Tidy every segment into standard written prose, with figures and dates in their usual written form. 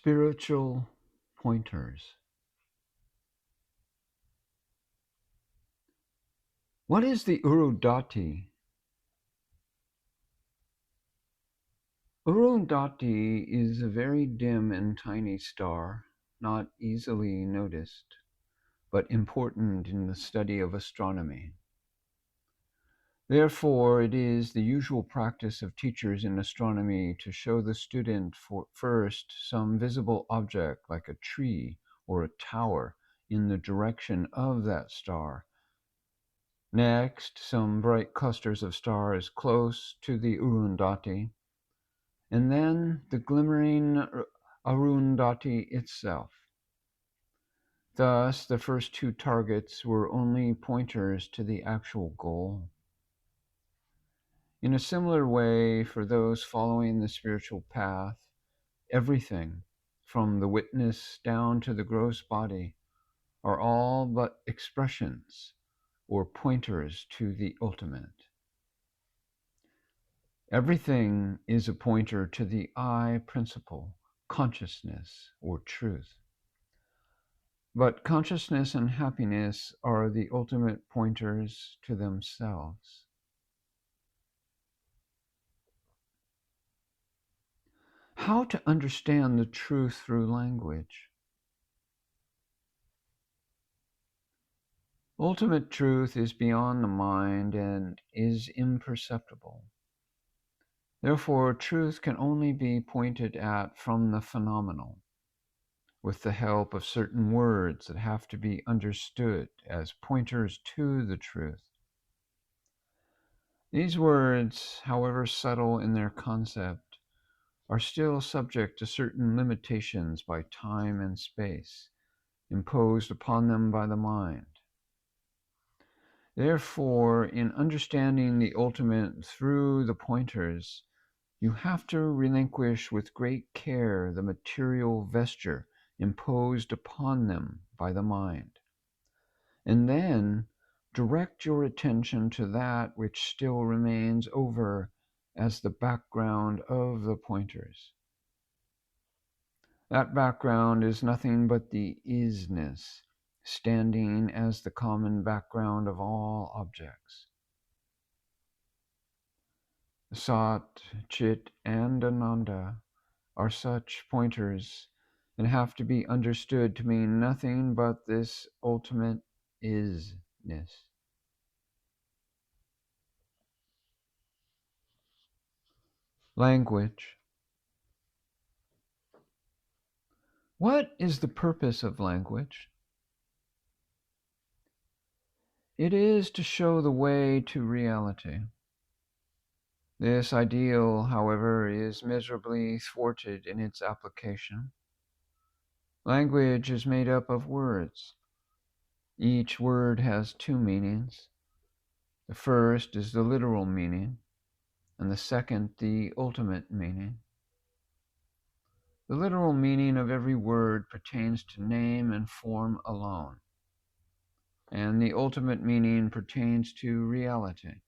Spiritual pointers. What is the Urudati? Urudati is a very dim and tiny star, not easily noticed, but important in the study of astronomy. Therefore, it is the usual practice of teachers in astronomy to show the student first some visible object like a tree or a tower in the direction of that star. Next, some bright clusters of stars close to the Arundhati, and then the glimmering Arundhati itself. Thus, the first two targets were only pointers to the actual goal. In a similar way, for those following the spiritual path, everything, from the witness down to the gross body, are all but expressions or pointers to the ultimate. Everything is a pointer to the I principle, consciousness, or truth. But consciousness and happiness are the ultimate pointers to themselves. How to understand the truth through language? Ultimate truth is beyond the mind and is imperceptible. Therefore, truth can only be pointed at from the phenomenal, with the help of certain words that have to be understood as pointers to the truth. These words, however subtle in their concept, are still subject to certain limitations by time and space, imposed upon them by the mind. Therefore, in understanding the ultimate through the pointers, you have to relinquish with great care the material vesture imposed upon them by the mind, and then direct your attention to that which still remains over as the background of the pointers. That background is nothing but the isness, standing as the common background of all objects. Sat, Chit, and Ananda are such pointers and have to be understood to mean nothing but this ultimate isness. Language. What is the purpose of language? It is to show the way to reality. This ideal, however, is miserably thwarted in its application. Language is made up of words. Each word has two meanings. The first is the literal meaning, and the second the ultimate meaning. The literal meaning of every word pertains to name and form alone, and the ultimate meaning pertains to reality.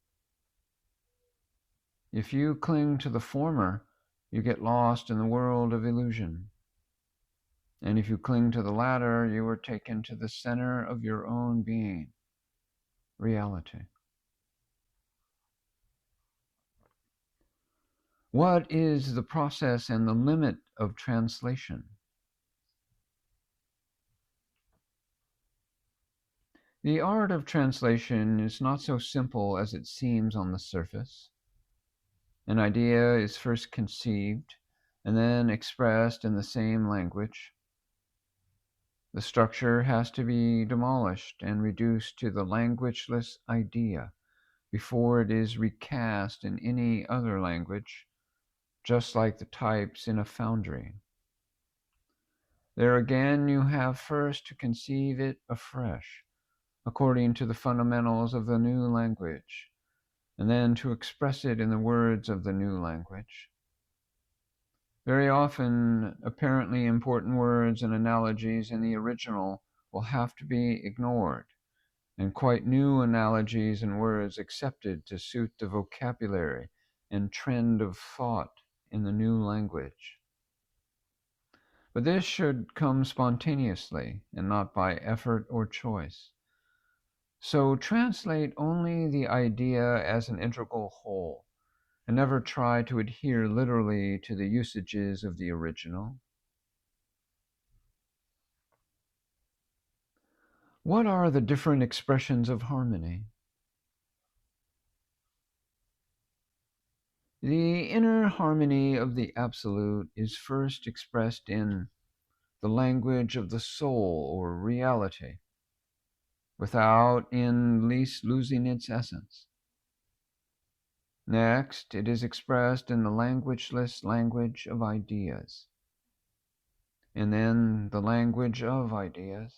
If you cling to the former, you get lost in the world of illusion. And if you cling to the latter, you are taken to the center of your own being, reality. What is the process and the limit of translation? The art of translation is not so simple as it seems on the surface. An idea is first conceived and then expressed in the same language. The structure has to be demolished and reduced to the languageless idea before it is recast in any other language, just like the types in a foundry. There again you have first to conceive it afresh, according to the fundamentals of the new language, and then to express it in the words of the new language. Very often, apparently important words and analogies in the original will have to be ignored, and quite new analogies and words accepted to suit the vocabulary and trend of thought in the new language. But this should come spontaneously and not by effort or choice. So translate only the idea as an integral whole, and never try to adhere literally to the usages of the original. What are the different expressions of harmony? The inner harmony of the Absolute is first expressed in the language of the soul or reality, without in least losing its essence. Next, it is expressed in the languageless language of ideas, and then the language of ideas.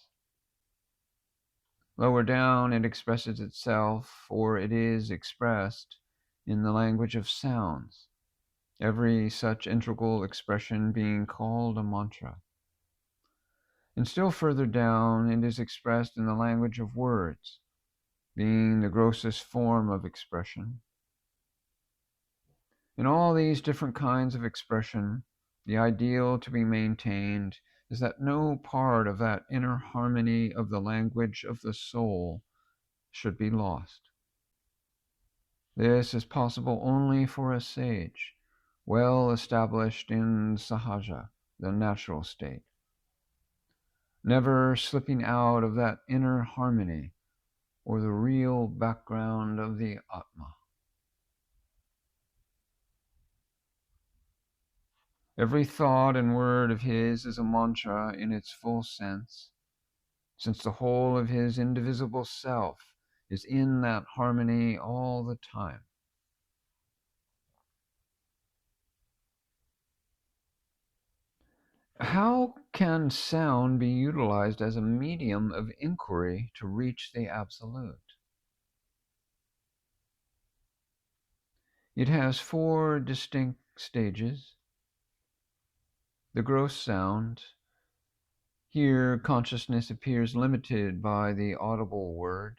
Lower down, it expresses itself, or it is expressed, in the language of sounds, every such integral expression being called a mantra. And still further down, it is expressed in the language of words, being the grossest form of expression. In all these different kinds of expression, the ideal to be maintained is that no part of that inner harmony of the language of the soul should be lost. This is possible only for a sage, well established in sahaja, the natural state, never slipping out of that inner harmony or the real background of the Atma. Every thought and word of his is a mantra in its full sense, since the whole of his indivisible self is in that harmony all the time. How can sound be utilized as a medium of inquiry to reach the Absolute? It has four distinct stages. The gross sound. Here, consciousness appears limited by the audible word.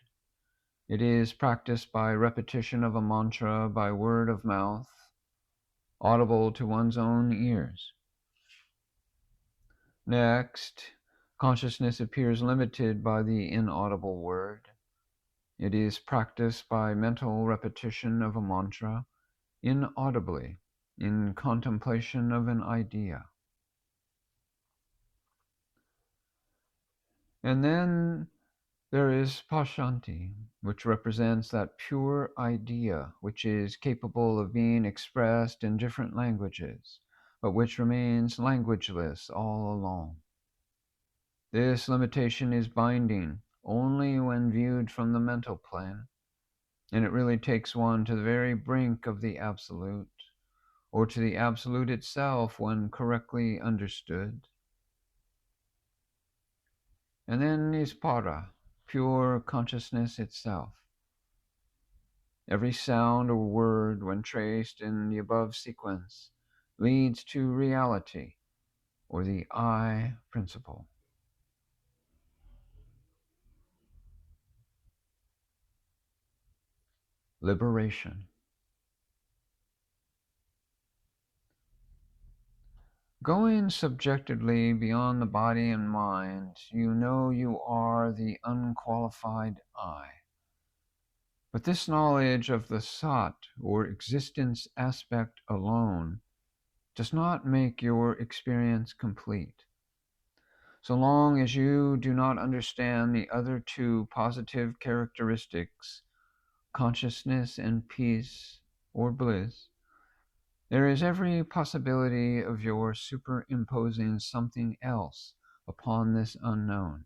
It is practiced by repetition of a mantra by word of mouth, audible to one's own ears. Next, consciousness appears limited by the inaudible word. It is practiced by mental repetition of a mantra, inaudibly, in contemplation of an idea. And then there is pashanti, which represents that pure idea which is capable of being expressed in different languages, but which remains languageless all along. This limitation is binding only when viewed from the mental plane, and it really takes one to the very brink of the Absolute, or to the Absolute itself when correctly understood. And then is para, pure consciousness itself. Every sound or word, when traced in the above sequence, leads to reality, or the I principle. Liberation. Going subjectively beyond the body and mind, you know you are the unqualified I. But this knowledge of the Sat, or existence aspect alone, does not make your experience complete. So long as you do not understand the other two positive characteristics, consciousness and peace or bliss, there is every possibility of your superimposing something else upon this unknown.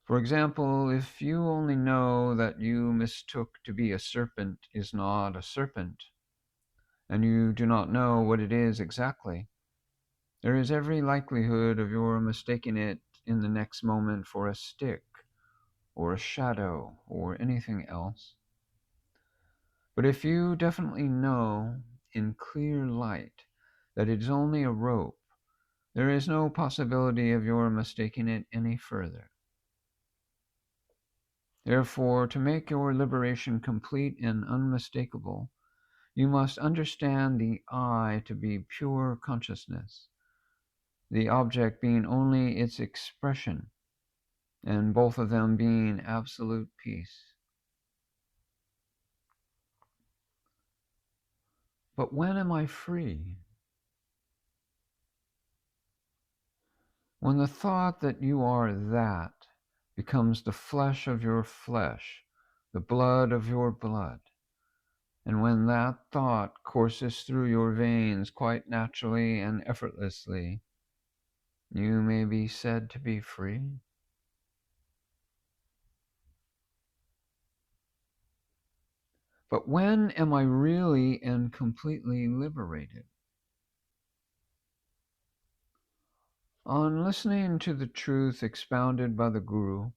For example, if you only know that you mistook to be a serpent is not a serpent, and you do not know what it is exactly, there is every likelihood of your mistaking it in the next moment for a stick, or a shadow, or anything else. But if you definitely know, in clear light, that it is only a rope, there is no possibility of your mistaking it any further. Therefore, to make your liberation complete and unmistakable, you must understand the I to be pure consciousness, the object being only its expression, and both of them being absolute peace. But when am I free? When the thought that you are that becomes the flesh of your flesh, the blood of your blood, and when that thought courses through your veins quite naturally and effortlessly, you may be said to be free. But when am I really and completely liberated? On listening to the truth expounded by the Guru,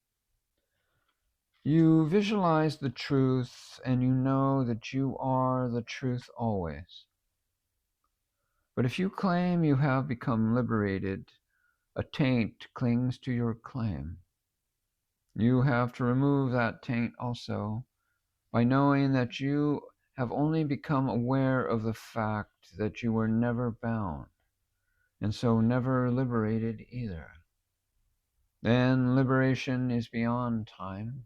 you visualize the truth and you know that you are the truth always. But if you claim you have become liberated, a taint clings to your claim. You have to remove that taint also by knowing that you have only become aware of the fact that you were never bound, and so never liberated either. Then liberation is beyond time.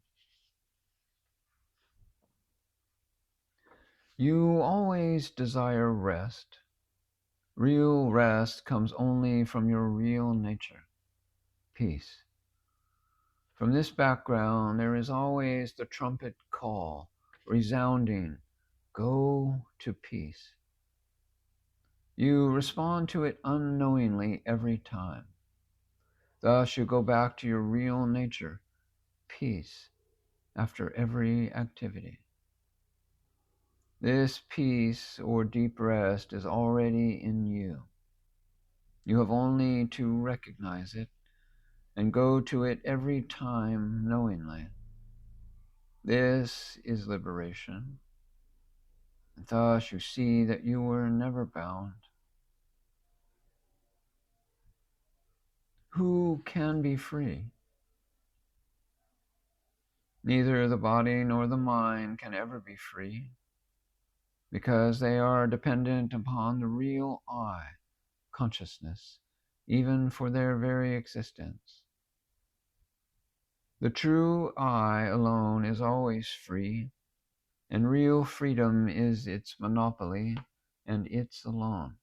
You always desire rest. Real rest comes only from your real nature, peace. From this background, there is always the trumpet call, resounding, go to peace. You respond to it unknowingly every time. Thus you go back to your real nature, peace, after every activity. This peace or deep rest is already in you. You have only to recognize it and go to it every time knowingly. This is liberation. And thus you see that you were never bound. Who can be free? Neither the body nor the mind can ever be free, because they are dependent upon the real I, consciousness, even for their very existence. The true I alone is always free, and real freedom is its monopoly and its alone.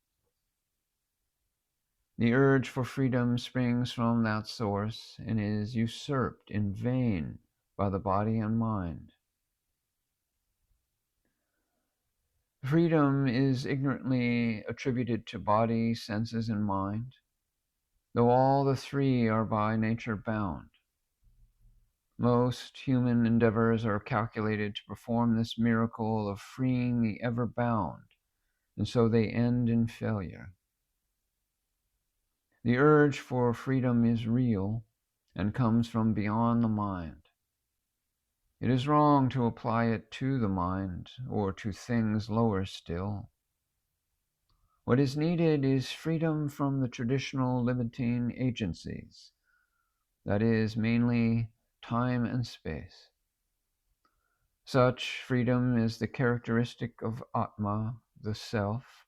The urge for freedom springs from that source and is usurped in vain by the body and mind. Freedom is ignorantly attributed to body, senses, and mind, though all the three are by nature bound. Most human endeavors are calculated to perform this miracle of freeing the ever bound, and so they end in failure. The urge for freedom is real and comes from beyond the mind. It is wrong to apply it to the mind or to things lower still. What is needed is freedom from the traditional limiting agencies, that is, mainly time and space. Such freedom is the characteristic of Atma, the self,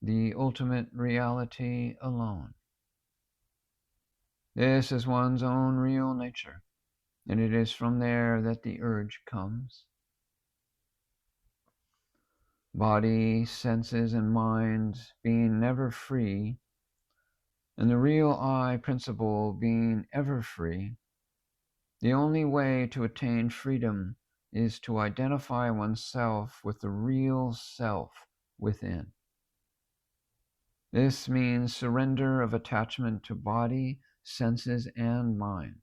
the ultimate reality alone. This is one's own real nature, and it is from there that the urge comes. Body, senses, and mind being never free, and the real I principle being ever free, the only way to attain freedom is to identify oneself with the real self within. This means surrender of attachment to body, senses, and mind.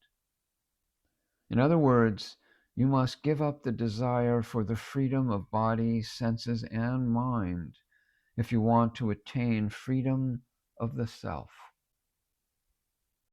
In other words, you must give up the desire for the freedom of body, senses, and mind if you want to attain freedom of the self.